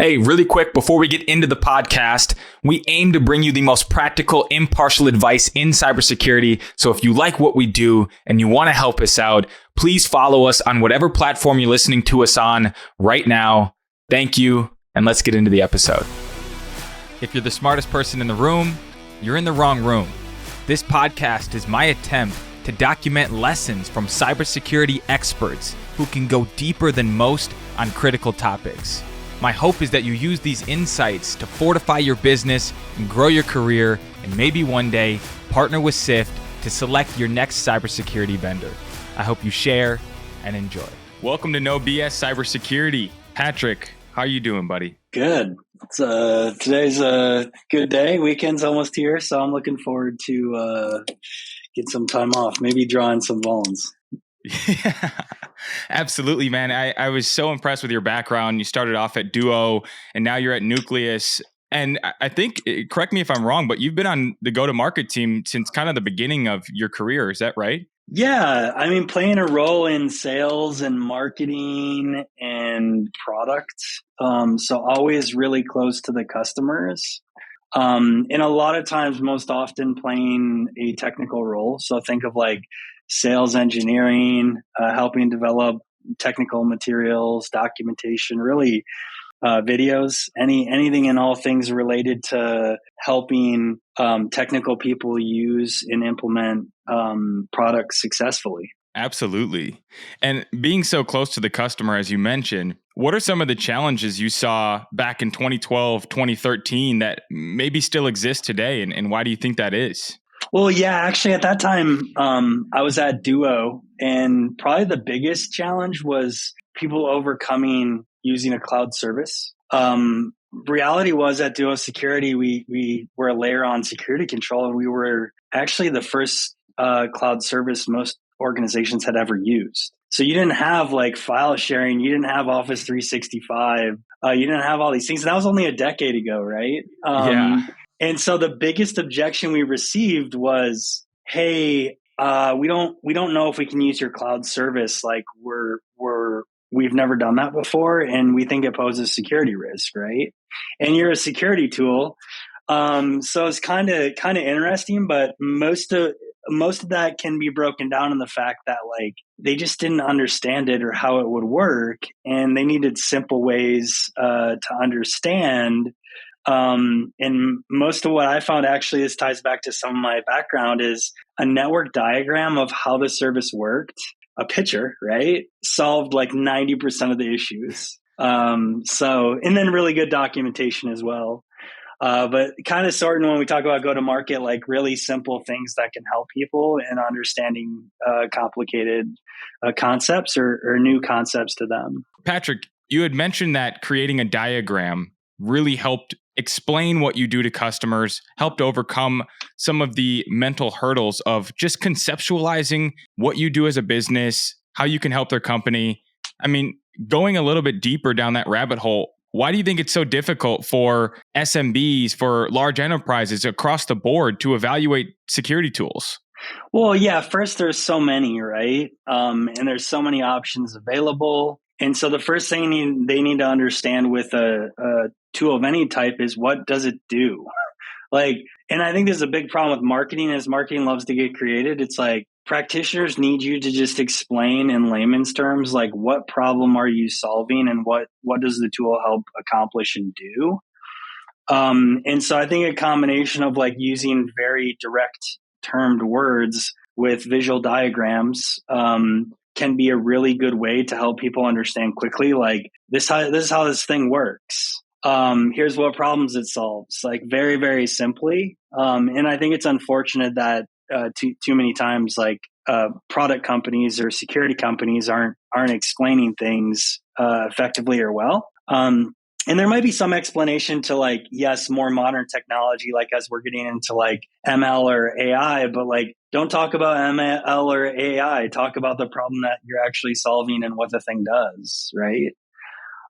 Hey, really quick, before we get into the podcast, we aim to bring you the most practical, impartial advice in cybersecurity. So if you like what we do and you want to help us out, please follow us on whatever platform you're listening to us on right now. Thank you, and let's get into the episode. If you're the smartest person in the room, you're in the wrong room. This podcast is my attempt to document lessons from cybersecurity experts who can go deeper than most on critical topics. My hope is that you use these insights to fortify your business and grow your career, and maybe one day partner with SIFT to select your next cybersecurity vendor. I hope you share and enjoy. Welcome to No BS Cybersecurity. Patrick, how are you doing, buddy? Good. Today's a good day. Weekend's almost here, so I'm looking forward to get some time off, maybe drawing some bones. Yeah, absolutely, man. I was so impressed with your background. You started off at Duo, and now you're at Nucleus. And I think, correct me if I'm wrong, but you've been on the go-to-market team since kind of the beginning of your career. Is that right? Yeah, I mean, playing a role in sales and marketing and product. So always really close to the customers. And a lot of times, most often playing a technical role. So think of like sales engineering, helping develop technical materials, documentation, really videos, anything and all things related to helping technical people use and implement products successfully. Absolutely. And being so close to the customer, as you mentioned, what are some of the challenges you saw back in 2012, 2013 that maybe still exist today? And why do you think that is? Well, yeah, actually at that time, I was at Duo, and probably the biggest challenge was people overcoming using a cloud service. Reality was at Duo Security, we were a layer on security control, and we were actually the first cloud service most organizations had ever used. So you didn't have like file sharing, you didn't have Office 365, you didn't have all these things. And that was only a decade ago, right? Yeah. And so the biggest objection we received was, "Hey, we don't know if we can use your cloud service. Like we've never done that before, and we think it poses security risk, right? And you're a security tool, so it's kind of interesting. But most of that can be broken down in the fact that like they just didn't understand it or how it would work, and they needed simple ways to understand." And most of what I found, actually, this ties back to some of my background, is a network diagram of how the service worked. A picture, right? Solved like 90% of the issues. And then really good documentation as well. But kind of sorting when we talk about go to market, like really simple things that can help people in understanding complicated concepts or new concepts to them. Patrick, you had mentioned that creating a diagram really helped explain what you do to customers, helped overcome some of the mental hurdles of just conceptualizing what you do as a business, how you can help their company. I mean, going a little bit deeper down that rabbit hole, why do you think it's so difficult for SMBs, for large enterprises across the board to evaluate security tools? Well, yeah, first there's so many, right? And there's so many options available. And so the first thing they need to understand with a tool of any type is, what does it do? And I think there's a big problem with marketing, as marketing loves to get created. It's like practitioners need you to just explain in layman's terms, like what problem are you solving and what does the tool help accomplish and do? And so I think a combination of like using very direct termed words with visual diagrams can be a really good way to help people understand quickly, like this is how this thing works. Here's what problems it solves, like very, very simply. And I think it's unfortunate that too many times, like product companies or security companies aren't explaining things effectively or well. And there might be some explanation to like, yes, more modern technology, like as we're getting into like ML or AI, but like don't talk about ML or AI. Talk about the problem that you're actually solving and what the thing does, right?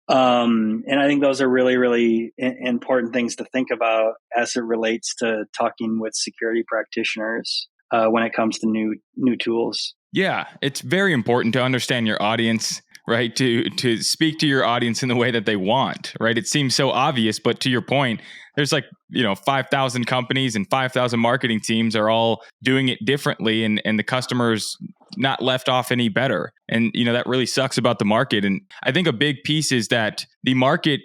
And I think those are really, really important things to think about as it relates to talking with security practitioners when it comes to new tools. Yeah, it's very important to understand your audience, right? To speak to your audience in the way that they want, right? It seems so obvious, but to your point, there's 5,000 companies and 5,000 marketing teams are all doing it differently, and the customers not left off any better. And that really sucks about the market. And I think a big piece is that the market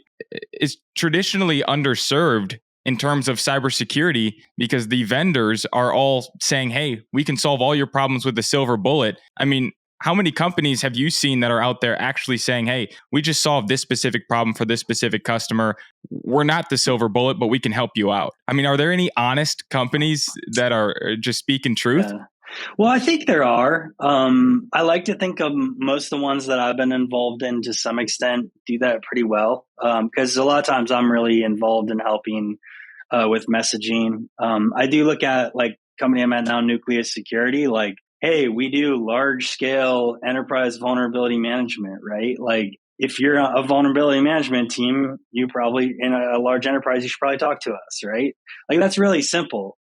is traditionally underserved in terms of cybersecurity, because the vendors are all saying, hey, we can solve all your problems with the silver bullet. I mean, how many companies have you seen that are out there actually saying, hey, we just solved this specific problem for this specific customer. We're not the silver bullet, but we can help you out. I mean, are there any honest companies that are just speaking truth? Yeah. Well, I think there are. I like to think of most of the ones that I've been involved in to some extent do that pretty well. Because a lot of times I'm really involved in helping with messaging. I do look at company I'm at now, Nucleus Security, hey, we do large scale enterprise vulnerability management, right? If you're a vulnerability management team, you probably in a large enterprise, you should probably talk to us, right? That's really simple.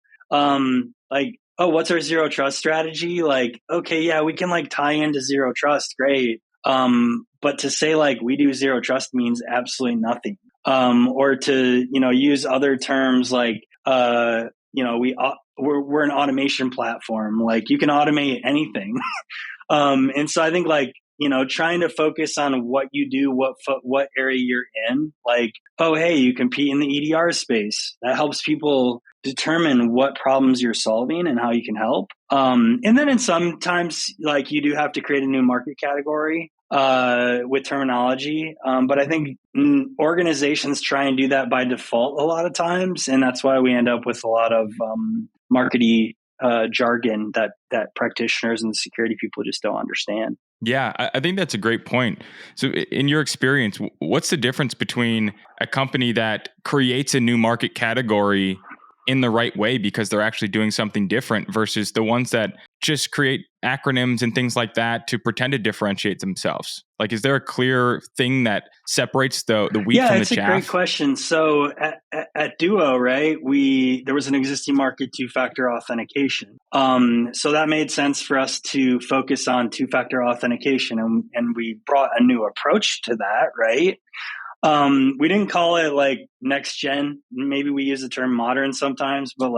Oh, what's our zero trust strategy? Okay, yeah, we can tie into zero trust. Great. But to say we do zero trust means absolutely nothing. Or to, use other terms we're an automation platform. You can automate anything. And so I think trying to focus on what you do, what area you're in, oh, hey, you compete in the EDR space. That helps people determine what problems you're solving and how you can help. And then sometimes you do have to create a new market category with terminology. But I think organizations try and do that by default a lot of times. And that's why we end up with a lot of marketing jargon that practitioners and security people just don't understand. Yeah, I think that's a great point. So in your experience, what's the difference between a company that creates a new market category in the right way because they're actually doing something different versus the ones that just create acronyms and things like that to pretend to differentiate themselves? Is there a clear thing that separates the wheat from the chaff? Yeah, it's a great question. So at Duo, right, there was an existing market two-factor authentication. So that made sense for us to focus on two-factor authentication, and we brought a new approach to that, right? We didn't call it next gen. Maybe we use the term modern sometimes, but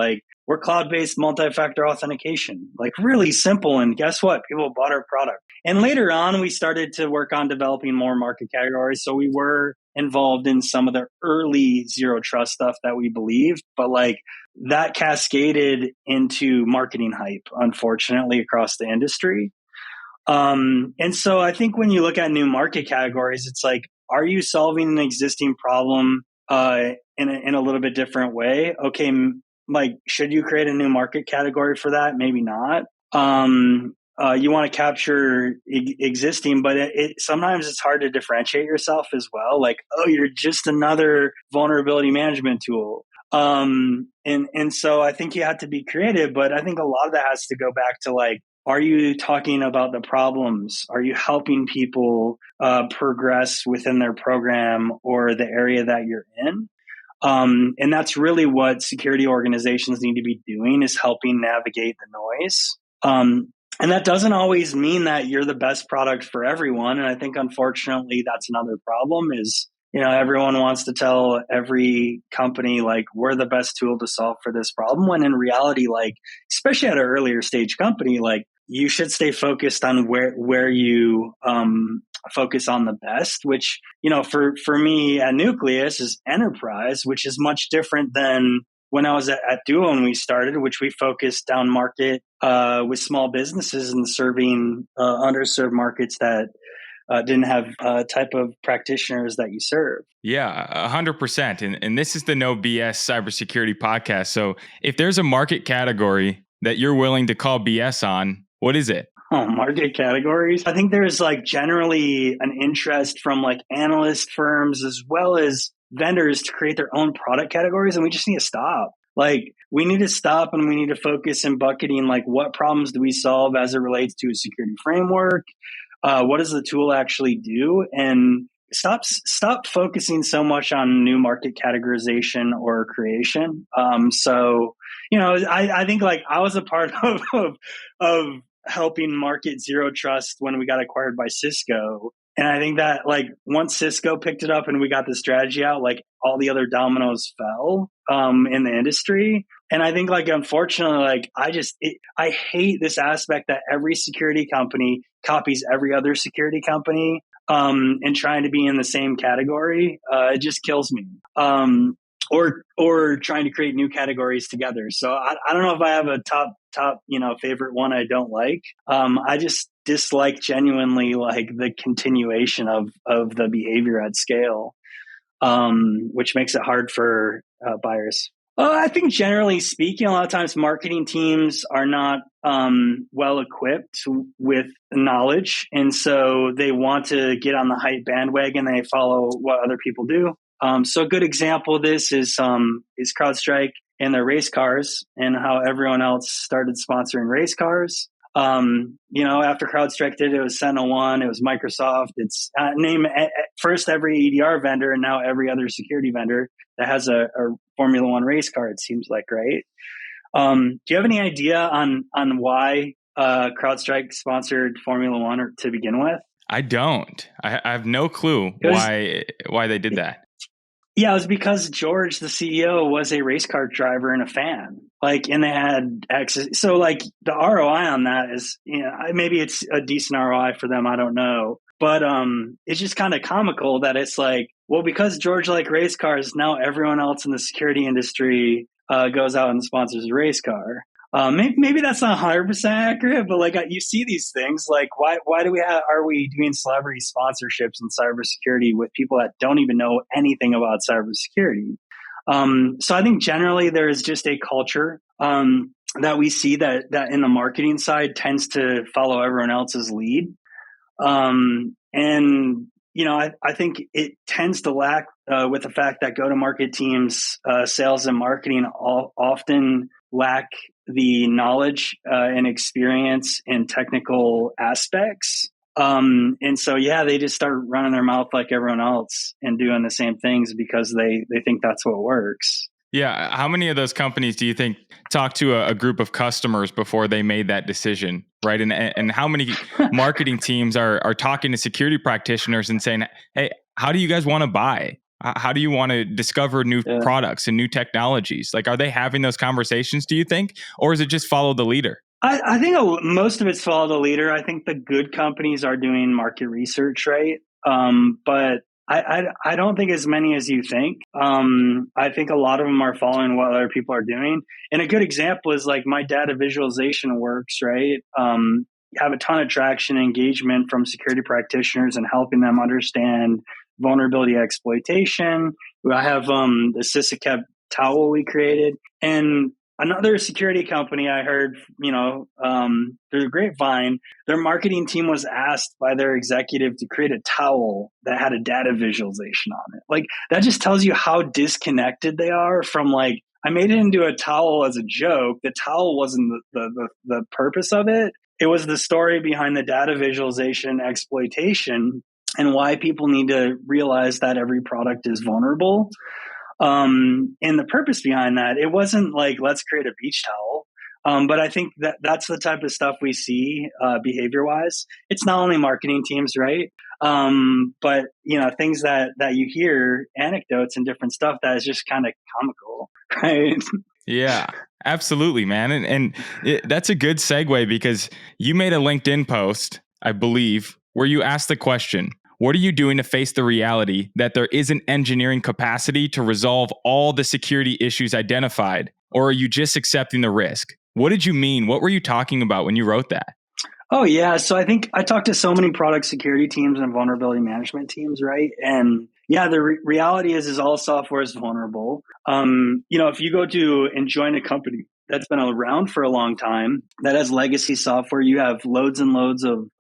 we're cloud-based multi-factor authentication, really simple. And guess what? People bought our product. And later on, we started to work on developing more market categories. So we were involved in some of the early zero trust stuff that we believed, but that cascaded into marketing hype, unfortunately, across the industry. And so I think when you look at new market categories, it's are you solving an existing problem in a little bit different way? Okay, should you create a new market category for that? Maybe not. You want to capture existing, but sometimes it's hard to differentiate yourself as well. Oh, you're just another vulnerability management tool. And so I think you have to be creative, but I think a lot of that has to go back to are you talking about the problems? Are you helping people progress within their program or the area that you're in? And that's really what security organizations need to be doing, is helping navigate the noise. And that doesn't always mean that you're the best product for everyone. And I think, unfortunately, that's another problem is, everyone wants to tell every company, we're the best tool to solve for this problem. When in reality, especially at an earlier stage company, you should stay focused on where you focus on the best, which, for me at Nucleus is enterprise, which is much different than when I was at Duo when we started, which we focused down market with small businesses and serving underserved markets that didn't have type of practitioners that you serve. Yeah, 100%. And this is the No BS Cybersecurity podcast. So if there's a market category that you're willing to call BS on, what is it? Oh, market categories. I think there's generally an interest from analyst firms as well as vendors to create their own product categories. And we just need to stop. We need to stop and we need to focus in bucketing, what problems do we solve as it relates to a security framework? What does the tool actually do? And stop focusing so much on new market categorization or creation. I think I was a part of helping market zero trust when we got acquired by Cisco. And I think that like once Cisco picked it up and we got the strategy out, like all the other dominoes fell in the industry. And I think like, unfortunately, like I hate this aspect that every security company copies every other security company and trying to be in the same category. It just kills me. Or trying to create new categories together. So I don't know if I have a top, favorite one I don't like. I just dislike genuinely like the continuation of the behavior at scale, which makes it hard for buyers. I think generally speaking, a lot of times marketing teams are not well equipped with knowledge. And so they want to get on the hype bandwagon. They follow what other people do. So a good example of this is CrowdStrike and their race cars and how everyone else started sponsoring race cars. After CrowdStrike did it, was SentinelOne, it was Microsoft. It's named first every EDR vendor and now every other security vendor that has a Formula One race car, it seems like, right? Do you have any idea on why CrowdStrike sponsored Formula One to begin with? I don't. I have no clue why they did that. Yeah, it was because George, the CEO, was a race car driver and a fan. Like, and they had access. So, like, the ROI on that is, maybe it's a decent ROI for them. I don't know. But it's just kind of comical that it's like, well, because George liked race cars, now everyone else in the security industry goes out and sponsors a race car. Maybe that's not 100% accurate, but like you see these things, like why are we doing celebrity sponsorships in cybersecurity with people that don't even know anything about cybersecurity? So I think generally there is just a culture that we see that in the marketing side tends to follow everyone else's lead, and I think it tends to lack with the fact that go-to-market teams, sales and marketing often lack the knowledge and experience in technical aspects. And so, they just start running their mouth like everyone else and doing the same things because they think that's what works. Yeah. How many of those companies do you think talked to a group of customers before they made that decision, right? And how many marketing teams are talking to security practitioners and saying, hey, how do you guys want to buy? How do you want to discover new products and new technologies? Like, are they having those conversations, do you think? Or is it just follow the leader? I think most of it's follow the leader. I think the good companies are doing market research, right? But I don't think as many as you think. I think a lot of them are following what other people are doing. And a good example is like my data visualization works, right? Have a ton of traction and engagement from security practitioners and helping them understand vulnerability exploitation. I have the Cisco towel we created. And another security company I heard, through the grapevine, their marketing team was asked by their executive to create a towel that had a data visualization on it. Like, that just tells you how disconnected they are from like, I made it into a towel as a joke. The towel wasn't the purpose of it. It was the story behind the data visualization exploitation and why people need to realize that every product is vulnerable. And the purpose behind that, it wasn't like, let's create a beach towel. But I think that's the type of stuff we see behavior wise. It's not only marketing teams, right? But things that you hear, anecdotes and different stuff that is just kind of comical, right? Yeah, absolutely, man. And that's a good segue because you made a LinkedIn post, I believe, where you asked the question, what are you doing to face the reality that there isn't engineering capacity to resolve all the security issues identified? Or are you just accepting the risk? What did you mean? What were you talking about when you wrote that? Oh, yeah. So I think I talked to so many product security teams and vulnerability management teams, right? And the reality is all software is vulnerable. If you go to and join a company that's been around for a long time, that has legacy software, you have loads and loads of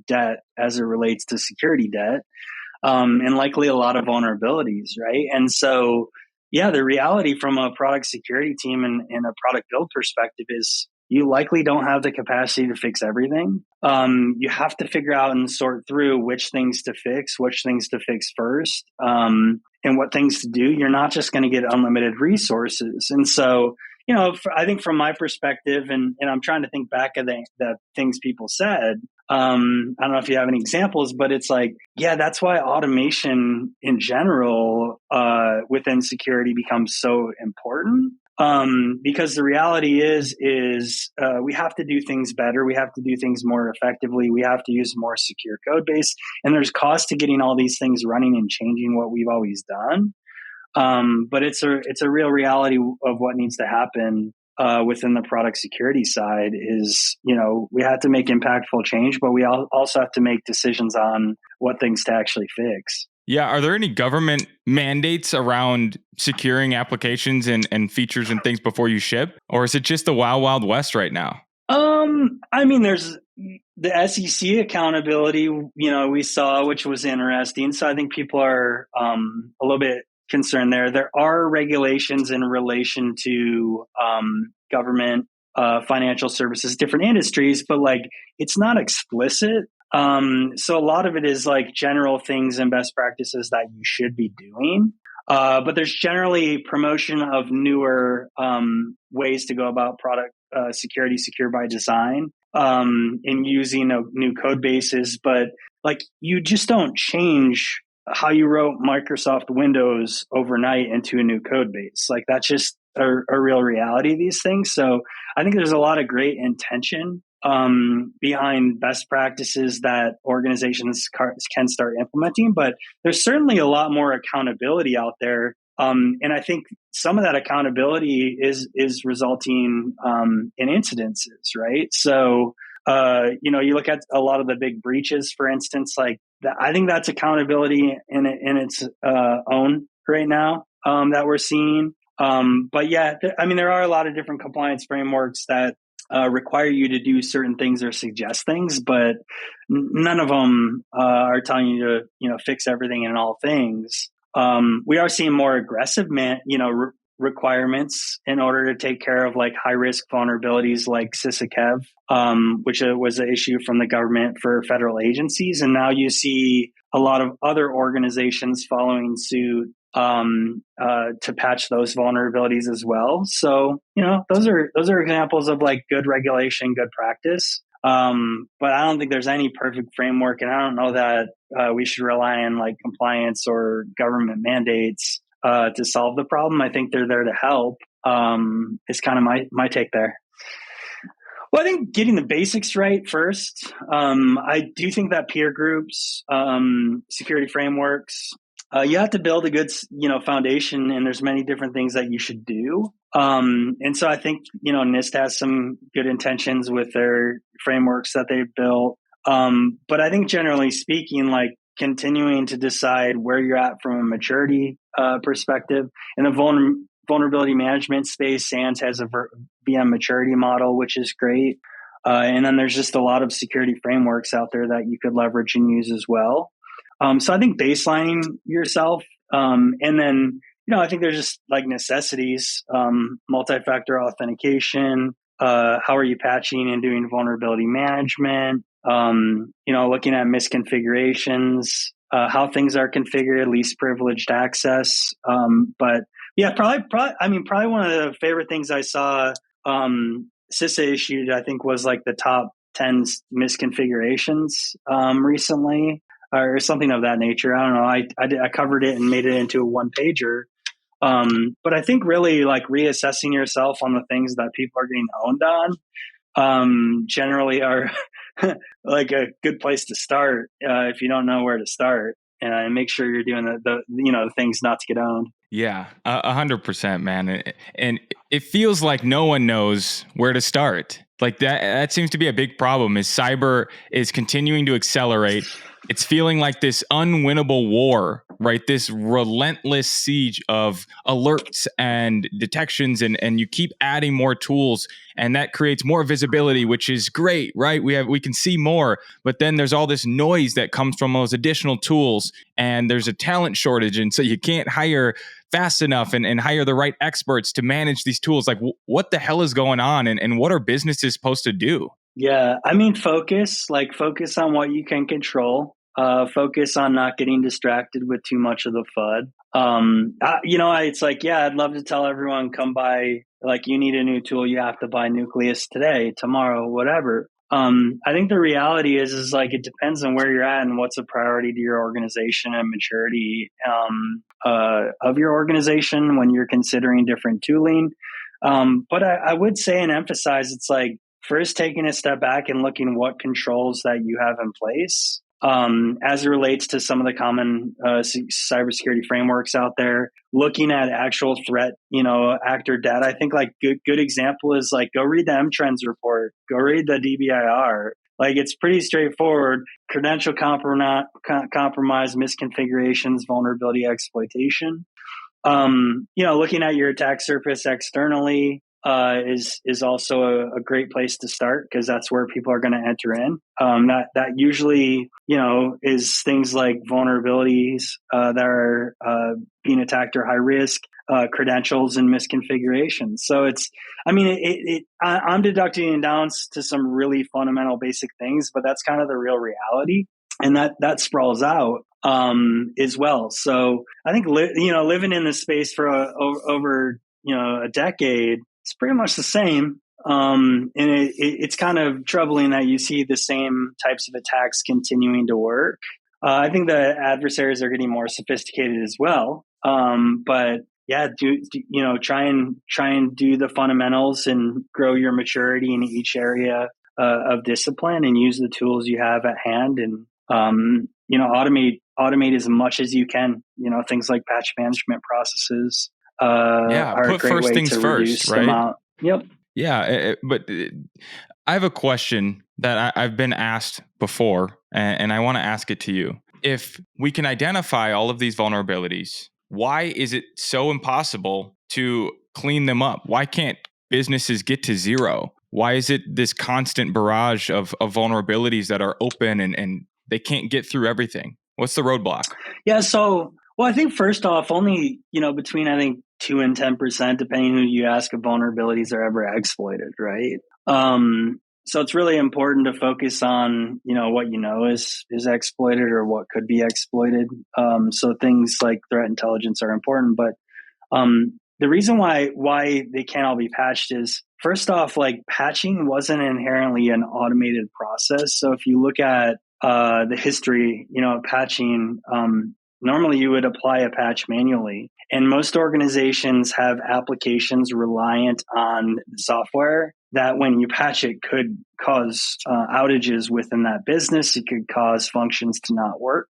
debt as it relates to security debt, and likely a lot of vulnerabilities, right? And so, the reality from a product security team and a product build perspective is you likely don't have the capacity to fix everything. You have to figure out and sort through which things to fix first, and what things to do. You're not just going to get unlimited resources. And so, I think from my perspective, and I'm trying to think back of the things people said, I don't know if you have any examples, but it's like, yeah, that's why automation in general within security becomes so important. Because the reality is we have to do things better. We have to do things more effectively. We have to use more secure code base. And there's cost to getting all these things running and changing what we've always done. But it's a real reality of what needs to happen within the product security side is, we have to make impactful change, but we also have to make decisions on what things to actually fix. Yeah. Are there any government mandates around securing applications and features and things before you ship? Or is it just the wild, wild west right now? There's the SEC accountability, we saw, which was interesting. So I think people are a little bit concerned there. There are regulations in relation to government, financial services, different industries, but like it's not explicit. So a lot of it is like general things and best practices that you should be doing. But there's generally promotion of newer ways to go about product security, secure by design, in using new code bases. But like you just don't change how you wrote Microsoft Windows overnight into a new code base. Like that's just a real reality of these things. So I think there's a lot of great intention behind best practices that organizations can start implementing, but there's certainly a lot more accountability out there. And I think some of that accountability is resulting in incidences, right? So, you look at a lot of the big breaches, for instance, like I think that's accountability in its own right now that we're seeing. But yeah, there are a lot of different compliance frameworks that require you to do certain things or suggest things, but none of them are telling you to, fix everything in all things. We are seeing more aggressive, requirements in order to take care of like high risk vulnerabilities like CISA-KEV, which was an issue from the government for federal agencies. And now you see a lot of other organizations following suit to patch those vulnerabilities as well. So, those are examples of like good regulation, good practice. But I don't think there's any perfect framework, and I don't know that we should rely on like compliance or government mandates to solve the problem. I think they're there to help. Is kind of my take there. Well, I think getting the basics right first. I do think that peer groups, security frameworks, you have to build a good, foundation, and there's many different things that you should do. And so I think, NIST has some good intentions with their frameworks that they've built. But I think generally speaking, like continuing to decide where you're at from a maturity perspective. In the vulnerability management space, SANS has a VM maturity model, which is great. And then there's just a lot of security frameworks out there that you could leverage and use as well. So I think baselining yourself, and then, I think there's just like necessities, multi-factor authentication, how are you patching and doing vulnerability management, looking at misconfigurations, how things are configured, least privileged access. But yeah, probably one of the favorite things I saw, CISA issued, I think was like the top 10 misconfigurations, recently. Or something of that nature. I don't know. I covered it and made it into a one pager. But I think really like reassessing yourself on the things that people are getting owned on, generally are like a good place to start, if you don't know where to start, and make sure you're doing the things not to get owned. Yeah, 100%, man. And it feels like no one knows where to start. Like that seems to be a big problem. Is cyber is continuing to accelerate. It's feeling like this unwinnable war, right? This relentless siege of alerts and detections, and you keep adding more tools, and that creates more visibility, which is great, right? We can see more, but then there's all this noise that comes from those additional tools, and there's a talent shortage, and so you can't hire fast enough and hire the right experts to manage these tools. Like, what the hell is going on, and what are businesses supposed to do? Yeah, focus on what you can control. Focus on not getting distracted with too much of the FUD. It's like, yeah, I'd love to tell everyone, come buy, like, you need a new tool, you have to buy Nucleus today, tomorrow, whatever. I think the reality is like it depends on where you're at and what's a priority to your organization and maturity of your organization when you're considering different tooling. But I would say and emphasize it's like first taking a step back and looking what controls that you have in place as it relates to some of the common cybersecurity frameworks out there, looking at actual threat, actor data. I think like good example is like go read the M-Trends report, go read the DBIR. Like it's pretty straightforward. Credential compromise, misconfigurations, vulnerability exploitation. Looking at your attack surface externally is also a great place to start because that's where people are going to enter in. That usually is things like vulnerabilities that are being attacked or high risk, credentials and misconfigurations. So I'm deducting down to some really fundamental basic things, but that's kind of the real reality, and that sprawls out as well. So I think living in this space for over a decade, it's pretty much the same. And it's kind of troubling that you see the same types of attacks continuing to work. I think the adversaries are getting more sophisticated as well. But yeah, try and do the fundamentals and grow your maturity in each area of discipline and use the tools you have at hand and, automate as much as you can, things like patch management processes. Are put a great first way things to first, reduce the right? amount. Yep. Yeah, but I have a question that I've been asked before, and I want to ask it to you. If we can identify all of these vulnerabilities, why is it so impossible to clean them up? Why can't businesses get to zero? Why is it this constant barrage of vulnerabilities that are open and they can't get through everything? What's the roadblock? Yeah, so, well, I think first off, only, between, I think, 2 and 10%, depending who you ask, of vulnerabilities are ever exploited, right? So it's really important to focus on, what is exploited or what could be exploited. So things like threat intelligence are important, but the reason why they can't all be patched is, first off, like patching wasn't inherently an automated process. So if you look at the history, of patching, normally you would apply a patch manually. And most organizations have applications reliant on software that when you patch it could cause outages within that business. It could cause functions to not work.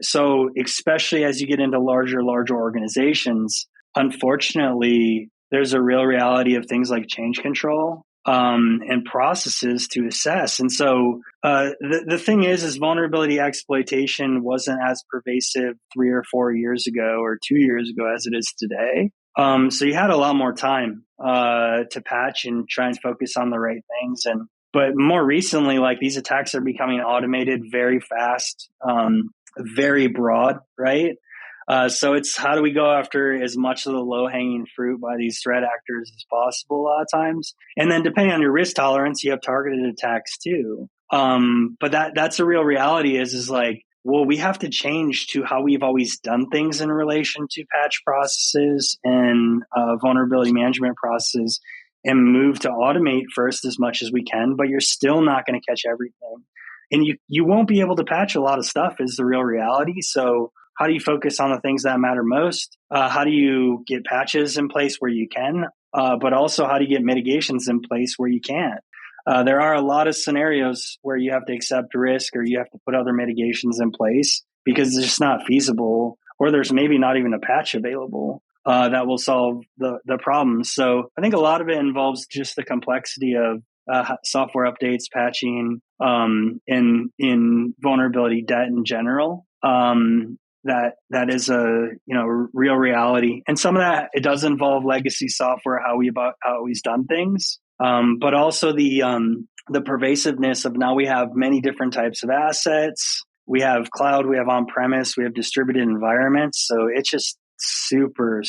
So especially as you get into larger organizations, unfortunately, there's a real reality of things like change control and processes to assess. And so the thing is vulnerability exploitation wasn't as pervasive 3 or 4 years ago or 2 years ago as it is today. So you had a lot more time to patch and try and focus on the right things. But more recently, like these attacks are becoming automated very fast, very broad, right? So it's how do we go after as much of the low-hanging fruit by these threat actors as possible a lot of times. And then depending on your risk tolerance, you have targeted attacks too. But that's a real reality is like, well, we have to change to how we've always done things in relation to patch processes and vulnerability management processes and move to automate first as much as we can, but you're still not going to catch everything. And you won't be able to patch a lot of stuff is the real reality. So how do you focus on the things that matter most? How do you get patches in place where you can? But also how do you get mitigations in place where you can't? There are a lot of scenarios where you have to accept risk or you have to put other mitigations in place because it's just not feasible, or there's maybe not even a patch available that will solve the problem. So I think a lot of it involves just the complexity of software updates, patching, in vulnerability debt in general. That is a real reality, and some of that it does involve legacy software, how we've always done things, but also the pervasiveness of now we have many different types of assets. We have cloud, we have on-premise, we have distributed environments. So it's just super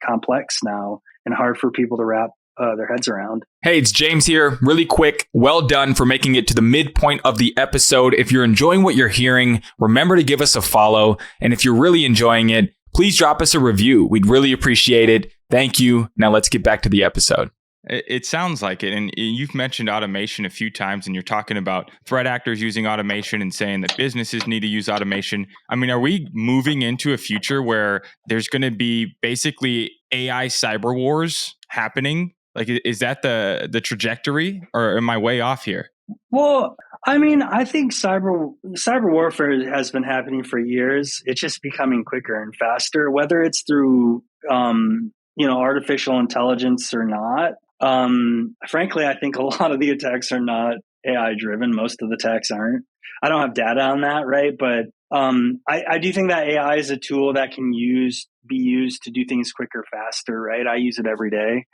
complex now and hard for people to wrap their heads around. Hey, it's James here. Really quick, well done for making it to the midpoint of the episode. If you're enjoying what you're hearing, remember to give us a follow. And if you're really enjoying it, please drop us a review. We'd really appreciate it. Thank you. Now let's get back to the episode. It sounds like it. And you've mentioned automation a few times, and you're talking about threat actors using automation and saying that businesses need to use automation. I mean, are we moving into a future where there's going to be basically AI cyber wars happening? Like, is that the trajectory, or am I way off here? Well, I mean, I think cyber warfare has been happening for years. It's just becoming quicker and faster, whether it's through artificial intelligence or not. Frankly, I think a lot of the attacks are not AI driven. Most of the attacks aren't. I don't have data on that, right? But I do think that AI is a tool that can be used to do things quicker, faster, right? I use it every day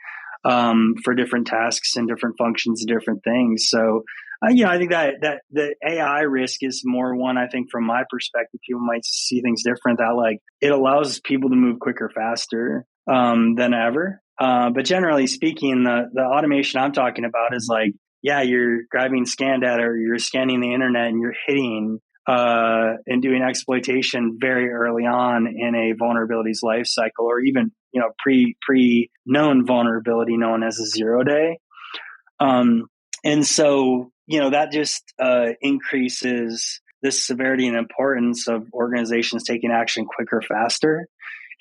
for different tasks and different functions and different things. So, I think that the AI risk is more one, I think from my perspective, people might see things different, that like it allows people to move quicker, faster than ever. But generally speaking, the automation I'm talking about is like, yeah, you're grabbing scan data or you're scanning the internet and you're hitting and doing exploitation very early on in a vulnerability's life cycle, or even pre known vulnerability known as a 0-day. And so that just increases the severity and importance of organizations taking action quicker, faster.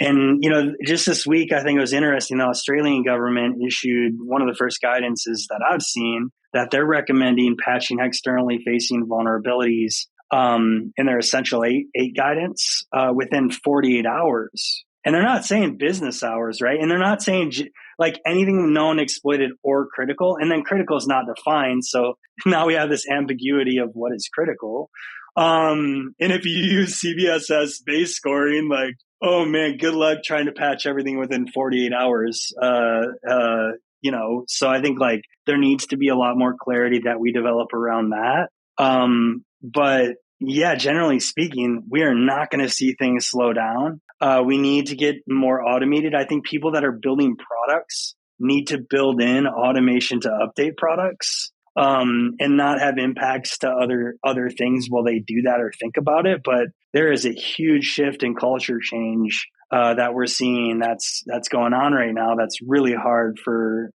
And just this week, I think it was interesting. The Australian government issued one of the first guidances that I've seen that they're recommending patching externally facing vulnerabilities in their Essential 8 guidance within 48 hours. And they're not saying business hours, right? And they're not saying like anything known, exploited, or critical. And then critical is not defined. So now we have this ambiguity of what is critical. And if you use CVSS base scoring, like, oh man, good luck trying to patch everything within 48 hours. So I think like there needs to be a lot more clarity that we develop around that. But yeah, generally speaking, we are not going to see things slow down. We need to get more automated. I think people that are building products need to build in automation to update products and not have impacts to other things while they do that or think about it. But there is a huge shift in culture change that we're seeing that's going on right now. That's really hard for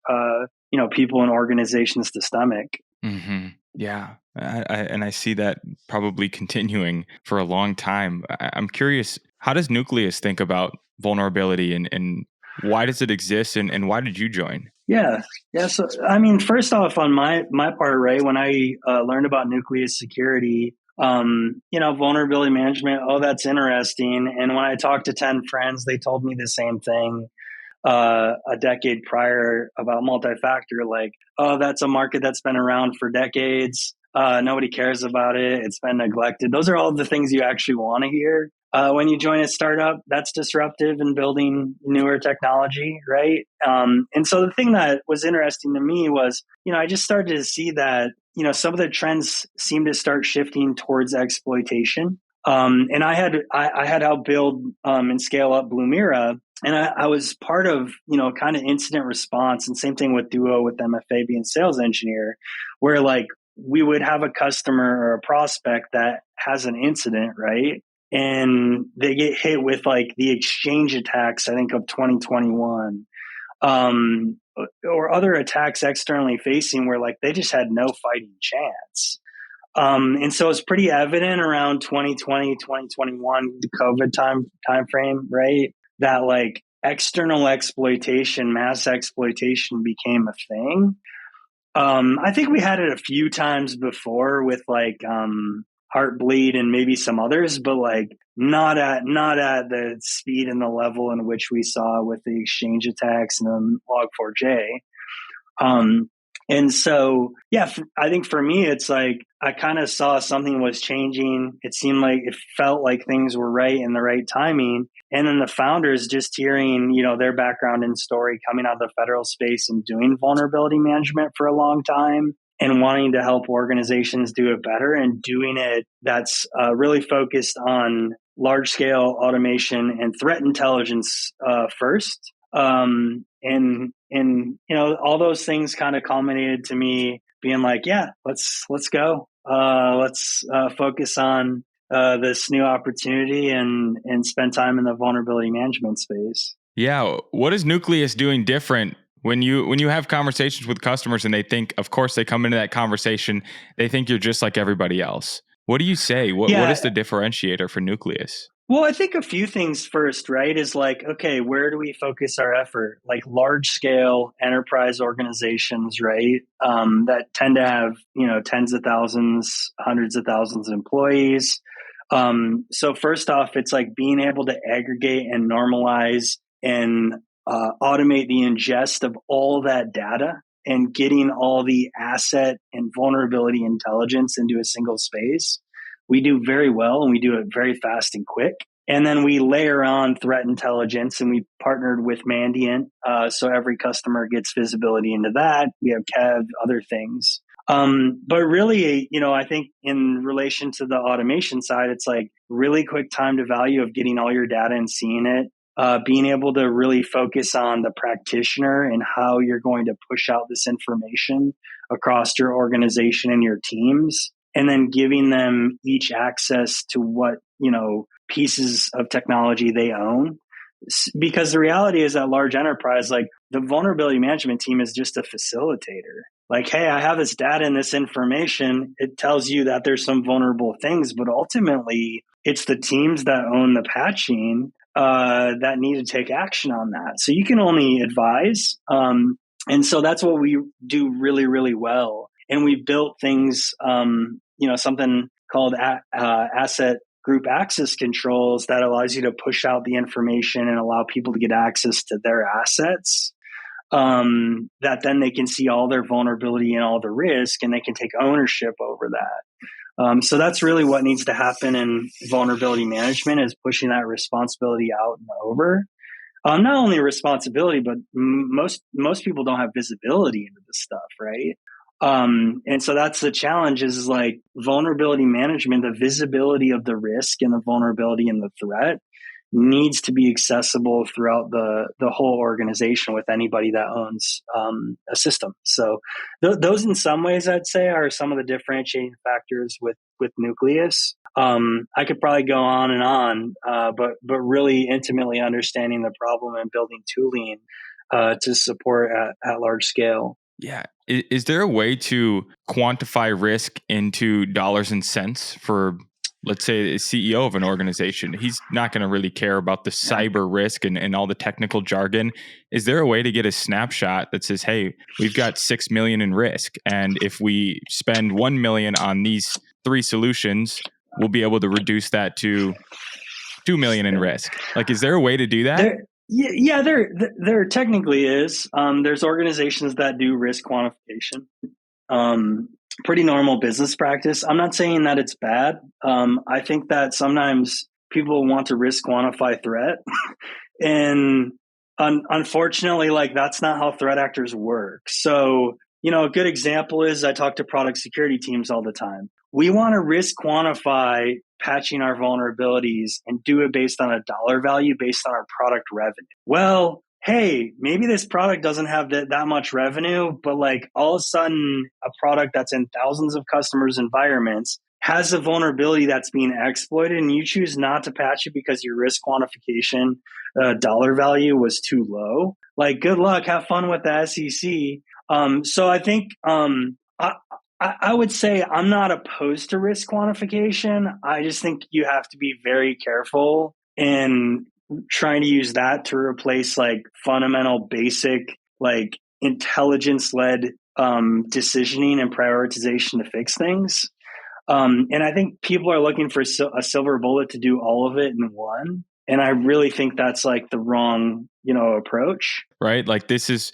people and organizations to stomach. Mm-hmm. Yeah. And I see that probably continuing for a long time. I'm curious, how does Nucleus think about vulnerability and why does it exist and why did you join? Yeah. So, I mean, first off, on my part, right, when I learned about Nucleus Security, vulnerability management, oh, that's interesting. And when I talked to 10 friends, they told me the same thing a decade prior about multi-factor, like, oh, that's a market that's been around for decades. Nobody cares about it. It's been neglected. Those are all the things you actually want to hear when you join a startup that's disruptive and building newer technology, right? And so the thing that was interesting to me was, I just started to see that, some of the trends seem to start shifting towards exploitation. And I had helped build and scale up Blumira. And I was part of, kind of incident response, and same thing with Duo with MFA being sales engineer, where like we would have a customer or a prospect that has an incident, right? And they get hit with like the exchange attacks, I think of 2021, or other attacks externally facing where like they just had no fighting chance. And so it's pretty evident around 2020, 2021, the COVID time frame, right? That like external exploitation, mass exploitation became a thing. I think we had it a few times before with like Heartbleed and maybe some others, but like not at the speed and the level in which we saw with the exchange attacks and then Log4j. And so, yeah, I think for me, it's like I kind of saw something was changing. It seemed like it felt like things were right in the right timing. And then the founders just hearing, their background and story coming out of the federal space and doing vulnerability management for a long time and wanting to help organizations do it better and doing it that's really focused on large scale automation and threat intelligence first. And all those things kind of culminated to me being like, yeah, let's go. Let's focus on this new opportunity and spend time in the vulnerability management space. Yeah. What is Nucleus doing different When you have conversations with customers and they think, of course, they come into that conversation, they think you're just like everybody else. What do you say? What is the differentiator for Nucleus? Well, I think a few things first, right? Is like, okay, where do we focus our effort? Like large scale enterprise organizations, right? That tend to have, tens of thousands, hundreds of thousands of employees. So first off, it's like being able to aggregate and normalize and automate the ingest of all that data and getting all the asset and vulnerability intelligence into a single space. We do very well, and we do it very fast and quick. And then we layer on threat intelligence, and we partnered with Mandiant. So every customer gets visibility into that. We have Kev, other things. But really, I think in relation to the automation side, it's like really quick time to value of getting all your data and seeing it, being able to really focus on the practitioner and how you're going to push out this information across your organization and your teams, and then giving them each access to what, pieces of technology they own. Because the reality is that large enterprise, like the vulnerability management team is just a facilitator. Like, hey, I have this data and this information. It tells you that there's some vulnerable things, but ultimately it's the teams that own the patching that need to take action on that. So you can only advise. And so that's what we do really, really well. And we built things, something called asset group access controls that allows you to push out the information and allow people to get access to their assets, that then they can see all their vulnerability and all the risk, and they can take ownership over that. So that's really what needs to happen in vulnerability management, is pushing that responsibility out and over. Not only responsibility, but most people don't have visibility into this stuff, right? And so that's the challenge, is like vulnerability management, the visibility of the risk and the vulnerability and the threat needs to be accessible throughout the whole organization with anybody that owns a system. So those in some ways, I'd say, are some of the differentiating factors with Nucleus. I could probably go on and on, but really intimately understanding the problem and building tooling to support at large scale. Yeah. Is there a way to quantify risk into dollars and cents for, let's say, a CEO of an organization? He's not going to really care about the cyber risk and all the technical jargon. Is there a way to get a snapshot that says, hey, we've got 6 million in risk, and if we spend 1 million on these 3 solutions, we'll be able to reduce that to 2 million in risk? Like, is there a way to do that? Yeah, there technically is. There's organizations that do risk quantification. Pretty normal business practice. I'm not saying that it's bad. I think that sometimes people want to risk quantify threat, and unfortunately, like that's not how threat actors work. So, a good example is I talk to product security teams all the time. We want to risk quantify patching our vulnerabilities and do it based on a dollar value based on our product revenue. Well, hey, maybe this product doesn't have that much revenue, but like all of a sudden a product that's in thousands of customers' environments has a vulnerability that's being exploited, and you choose not to patch it because your risk quantification dollar value was too low. Like, good luck, have fun with the SEC. So I think I would say I'm not opposed to risk quantification. I just think you have to be very careful in trying to use that to replace like fundamental, basic, like intelligence-led decisioning and prioritization to fix things. And I think people are looking for a silver bullet to do all of it in one. And I really think that's like the wrong, approach. Right? Like this is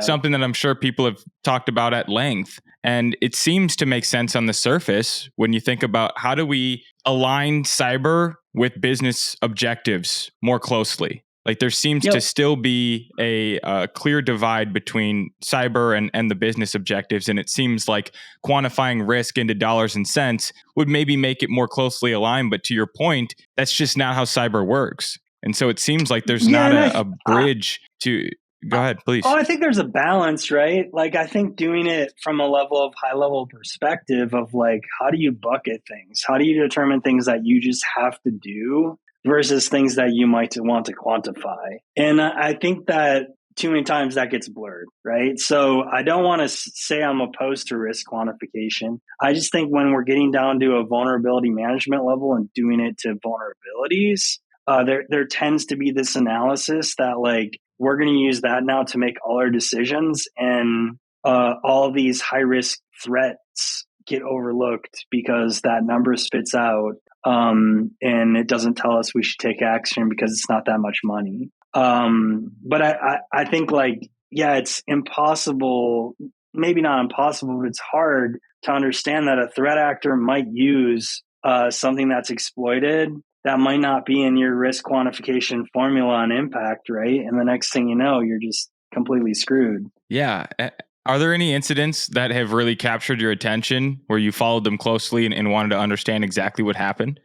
something that I'm sure people have talked about at length. And it seems to make sense on the surface when you think about how do we align cyber with business objectives more closely. Like there seems to still be a clear divide between cyber and the business objectives. And it seems like quantifying risk into dollars and cents would maybe make it more closely aligned. But to your point, that's just not how cyber works. And so it seems like there's not a bridge to... Go ahead, please. I think there's a balance, right? Like, I think doing it from a high level perspective of like, how do you bucket things? How do you determine things that you just have to do versus things that you might want to quantify? And I think that too many times that gets blurred, right? So I don't want to say I'm opposed to risk quantification. I just think when we're getting down to a vulnerability management level and doing it to vulnerabilities, there tends to be this analysis that like we're going to use that now to make all our decisions, and all these high risk threats get overlooked because that number spits out, and it doesn't tell us we should take action because it's not that much money. But I think like, yeah, it's impossible, maybe not impossible, but it's hard to understand that a threat actor might use something that's exploited that might not be in your risk quantification formula on impact, right? And the next thing you know, you're just completely screwed. Yeah. Are there any incidents that have really captured your attention where you followed them closely and wanted to understand exactly what happened?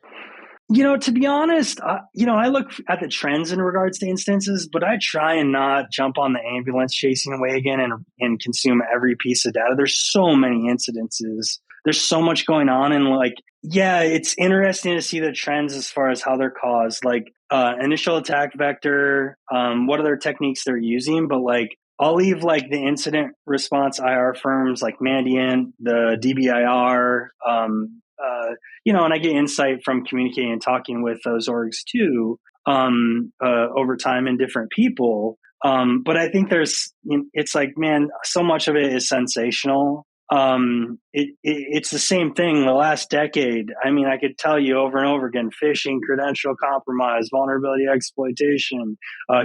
To be honest, I look at the trends in regards to instances, but I try and not jump on the ambulance chasing wagon and consume every piece of data. There's so many incidences. There's so much going on. And like, yeah, it's interesting to see the trends as far as how they're caused, like initial attack vector, what other techniques they're using. But like, I'll leave like the incident response IR firms like Mandiant, the DBIR, and I get insight from communicating and talking with those orgs too, over time and different people. But I think it's like, man, so much of it is sensational. It's the same thing the last decade. I mean, I could tell you over and over again, phishing, credential compromise, vulnerability exploitation,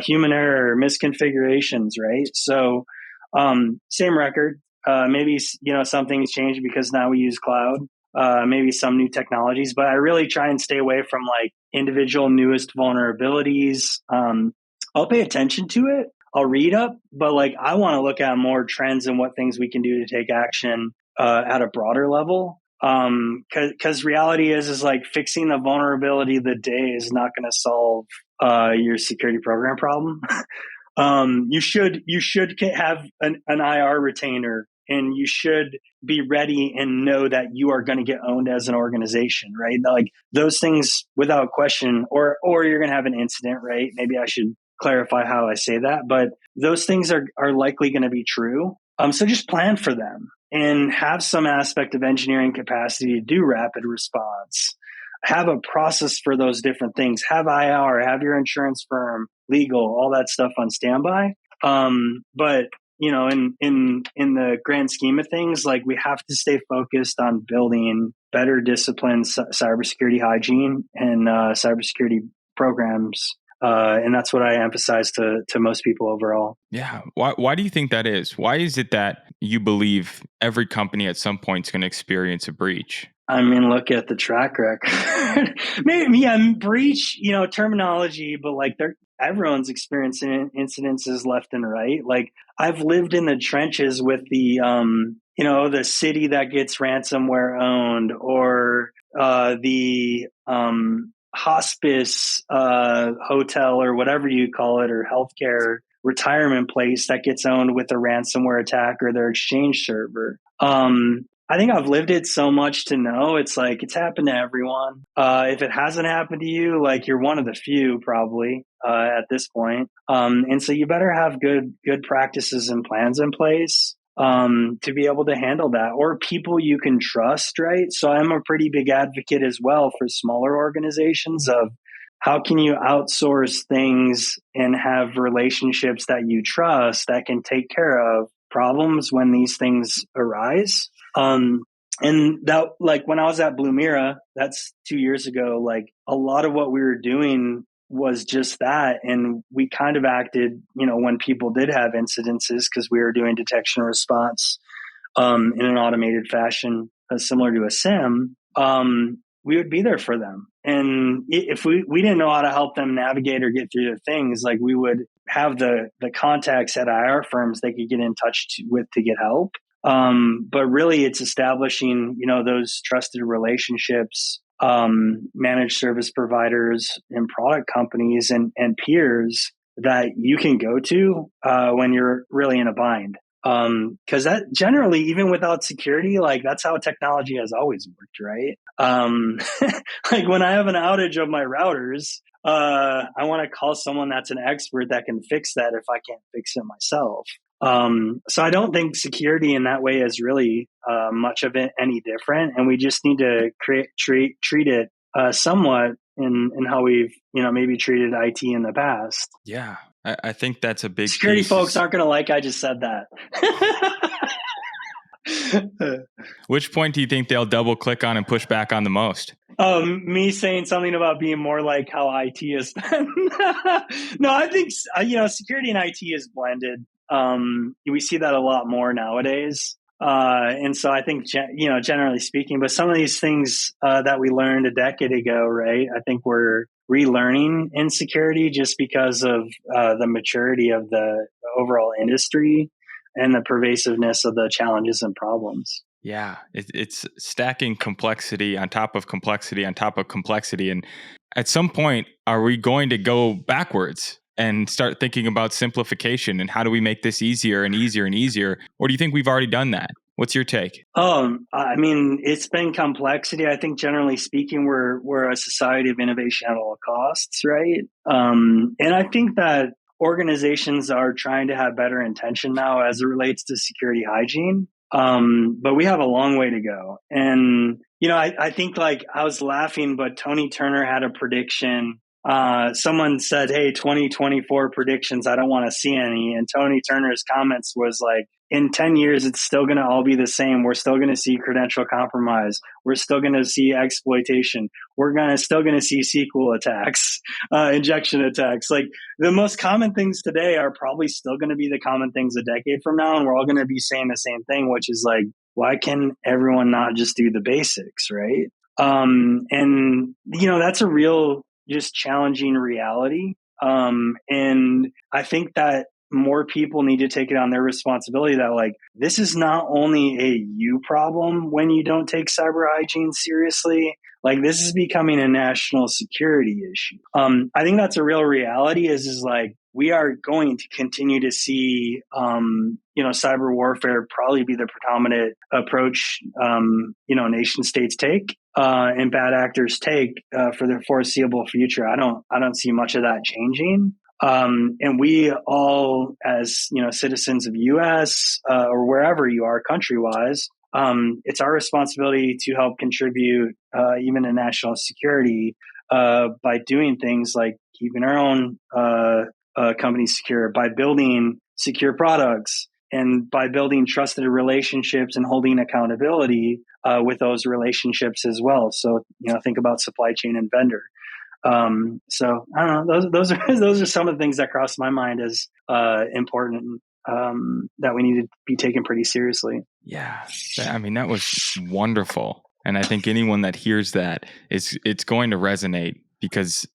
human error, misconfigurations, right? So, same record. Maybe, some things changed because now we use cloud. Maybe some new technologies, but I really try and stay away from like individual newest vulnerabilities. I'll pay attention to it. I'll read up, but like I want to look at more trends and what things we can do to take action at a broader level. Because reality is like fixing the vulnerability of the day is not going to solve your security program problem. You should have an IR retainer, and you should be ready and know that you are going to get owned as an organization, right? Like those things without question, or you're going to have an incident, right? Maybe I should clarify how I say that, but those things are likely going to be true. So just plan for them and have some aspect of engineering capacity to do rapid response. Have a process for those different things. Have IR, have your insurance firm, legal, all that stuff on standby. But in the grand scheme of things, like we have to stay focused on building better disciplined cybersecurity hygiene and cybersecurity programs. And that's what I emphasize to most people overall. Yeah. Why do you think that is? Why is it that you believe every company at some point is going to experience a breach? I mean, look at the track record. Maybe, yeah, breach, terminology, but like everyone's experiencing incidences left and right. Like I've lived in the trenches with the, the city that gets ransomware owned, or the hospice hotel or whatever you call it, or healthcare retirement place that gets owned with a ransomware attack or their Exchange server. I think I've lived it so much to know it's like it's happened to everyone. If it hasn't happened to you, like you're one of the few probably at this point. And so you better have good practices and plans in place to be able to handle that, or people you can trust, right? So I'm a pretty big advocate as well for smaller organizations of how can you outsource things and have relationships that you trust that can take care of problems when these things arise. And that, like when I was at Blumira, that's 2 years ago, like a lot of what we were doing was just that. And we kind of acted, when people did have incidences, because we were doing detection and response in an automated fashion, similar to a SIM, we would be there for them. And if we didn't know how to help them navigate or get through the things, like we would have the contacts at IR firms they could get in touch with to get help. But really it's establishing, those trusted relationships, managed service providers and product companies and peers that you can go to, when you're really in a bind. Because that generally, even without security, like that's how technology has always worked, right? Like when I have an outage of my routers, I want to call someone that's an expert that can fix that if I can't fix it myself. So I don't think security in that way is really much of it any different, and we just need to treat it somewhat in how we've maybe treated IT in the past. Yeah, I think that's a big Security piece. folks aren't going to like I just said that. Which point do you think they'll double click on and push back on the most? Me saying something about being more like how IT is. No, I think security and IT is blended. We see that a lot more nowadays. And so I think, generally speaking, but some of these things that we learned a decade ago, right? I think we're relearning in security just because of the maturity of the overall industry and the pervasiveness of the challenges and problems. Yeah, it's stacking complexity on top of complexity on top of complexity. And at some point, are we going to go backwards and start thinking about simplification and how do we make this easier and easier and easier? Or do you think we've already done that? What's your take? I mean, it's been complexity. I think generally speaking, we're a society of innovation at all costs, right? And I think that organizations are trying to have better intention now as it relates to security hygiene. But we have a long way to go. And, I think like I was laughing, but Tony Turner had a prediction. Someone said, hey, 2024 predictions, I don't want to see any. And Tony Turner's comments was like, in 10 years, it's still going to all be the same. We're still going to see credential compromise. We're still going to see exploitation. We're still going to see SQL attacks, injection attacks. Like the most common things today are probably still going to be the common things a decade from now. And we're all going to be saying the same thing, which is like, why can everyone not just do the basics, right? And, that's a real just challenging reality. And I think that more people need to take it on their responsibility that like, this is not only a you problem when you don't take cyber hygiene seriously, like this is becoming a national security issue. I think that's a real reality is like, we are going to continue to see, cyber warfare probably be the predominant approach, nation states take, and bad actors take, for the foreseeable future. I don't see much of that changing. And we all, as citizens of U.S. Or wherever you are, country-wise, it's our responsibility to help contribute even to national security by doing things like keeping our own company secure, by building secure products, and by building trusted relationships and holding accountability with those relationships as well. So think about supply chain and vendor. So I don't know. Those are some of the things that cross my mind as important that we need to be taken pretty seriously. Yeah, I mean that was wonderful, and I think anyone that hears that it's going to resonate because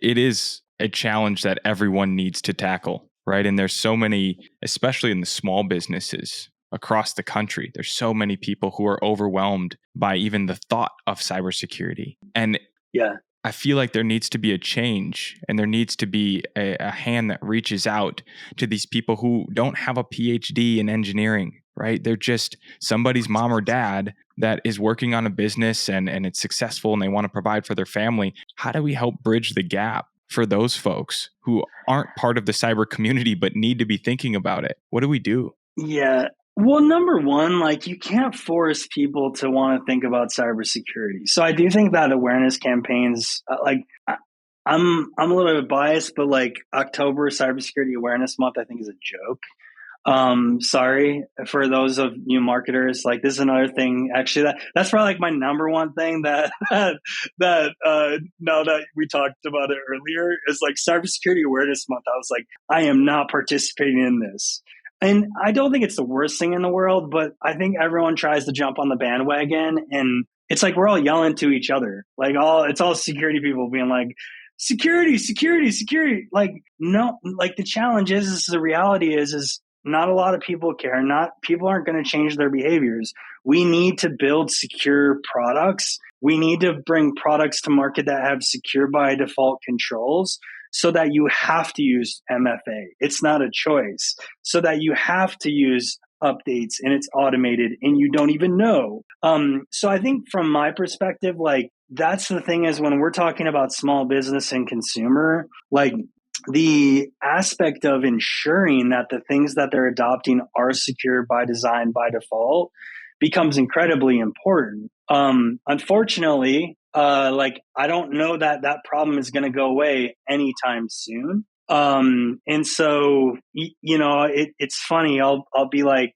it is a challenge that everyone needs to tackle, right? And there's so many, especially in the small businesses across the country, there's so many people who are overwhelmed by even the thought of cybersecurity, and yeah. I feel like there needs to be a change and there needs to be a hand that reaches out to these people who don't have a PhD in engineering, right? They're just somebody's mom or dad that is working on a business and it's successful and they want to provide for their family. How do we help bridge the gap for those folks who aren't part of the cyber community but need to be thinking about it? What do we do? Yeah. Well, number one, like you can't force people to want to think about cybersecurity. So I do think that awareness campaigns, I'm a little bit biased, but like October Cybersecurity Awareness Month, I think is a joke. Sorry for those of you marketers. Like this is another thing. Actually, that's probably like my number one thing that now that we talked about it earlier is like Cybersecurity Awareness Month. I was like, I am not participating in this. And I don't think it's the worst thing in the world, but I think everyone tries to jump on the bandwagon, and it's like we're all yelling to each other. Like it's all security people being like, security, security, security. Like, no, like the challenge is the reality is not a lot of people care. People aren't going to change their behaviors. We need to build secure products. We need to bring products to market that have secure by default controls so that you have to use MFA. It's not a choice. So that you have to use updates and it's automated and you don't even know. So I think from my perspective, like that's the thing is when we're talking about small business and consumer, like the aspect of ensuring that the things that they're adopting are secure by design, by default, becomes incredibly important. Unfortunately, like I don't know that that problem is going to go away anytime soon. And so, it's funny. I'll be like,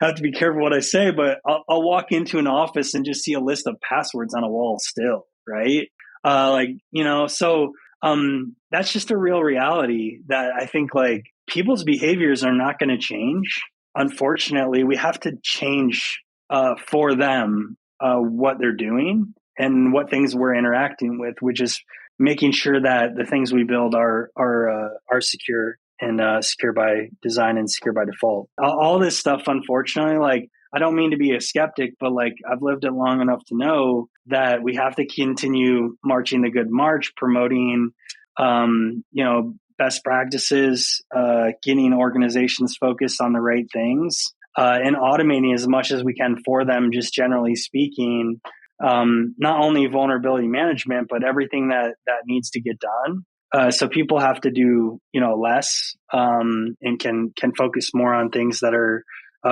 I have to be careful what I say, but I'll walk into an office and just see a list of passwords on a wall still, right? So that's just a real reality that I think like people's behaviors are not going to change. Unfortunately, we have to change for them what they're doing and what things we're interacting with, which is making sure that the things we build are secure and secure by design and secure by default. All this stuff, unfortunately, like I don't mean to be a skeptic, but like I've lived it long enough to know that we have to continue marching the good march, promoting, best practices, getting organizations focused on the right things, and automating as much as we can for them, just generally speaking, not only vulnerability management, but everything that needs to get done. So people have to do, less, and can focus more on things that are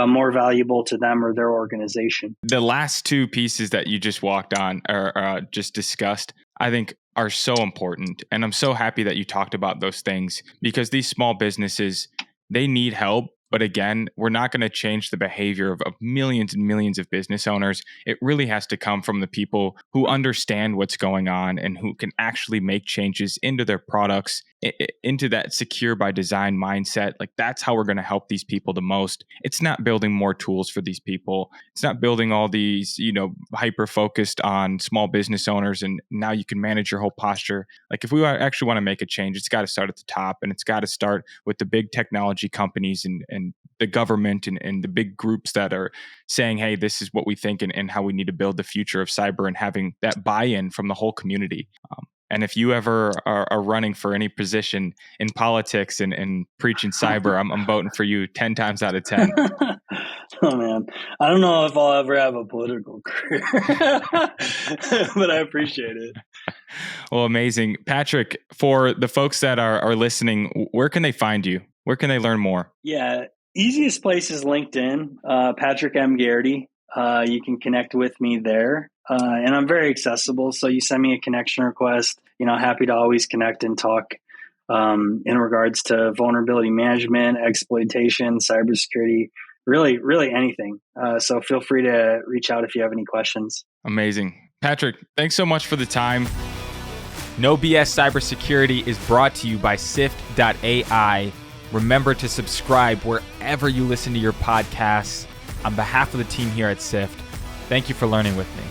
more valuable to them or their organization. The last two pieces that you just walked on or just discussed, I think are so important. And I'm so happy that you talked about those things because these small businesses, they need help. But again, we're not going to change the behavior of millions and millions of business owners. It really has to come from the people who understand what's going on and who can actually make changes into their products, into that secure by design mindset. Like that's how we're going to help these people the most. It's not building more tools for these people. It's not building all these, hyper focused on small business owners and now you can manage your whole posture. Like if we actually want to make a change, it's got to start at the top and it's got to start with the big technology companies and the government and the big groups that are saying, hey, this is what we think and how we need to build the future of cyber and having that buy-in from the whole community. And if you ever are running for any position in politics and preaching cyber, I'm voting for you 10 times out of 10. Oh, man. I don't know if I'll ever have a political career, but I appreciate it. Well, amazing. Patrick, for the folks that are listening, where can they find you? Where can they learn more? Yeah, easiest place is LinkedIn, Patrick M. Garrity. You can connect with me there. And I'm very accessible. So you send me a connection request, happy to always connect and talk in regards to vulnerability management, exploitation, cybersecurity, really anything. So feel free to reach out if you have any questions. Amazing. Patrick, thanks so much for the time. No BS Cybersecurity is brought to you by Sift.ai. Remember to subscribe wherever you listen to your podcasts. On behalf of the team here at Sift, thank you for learning with me.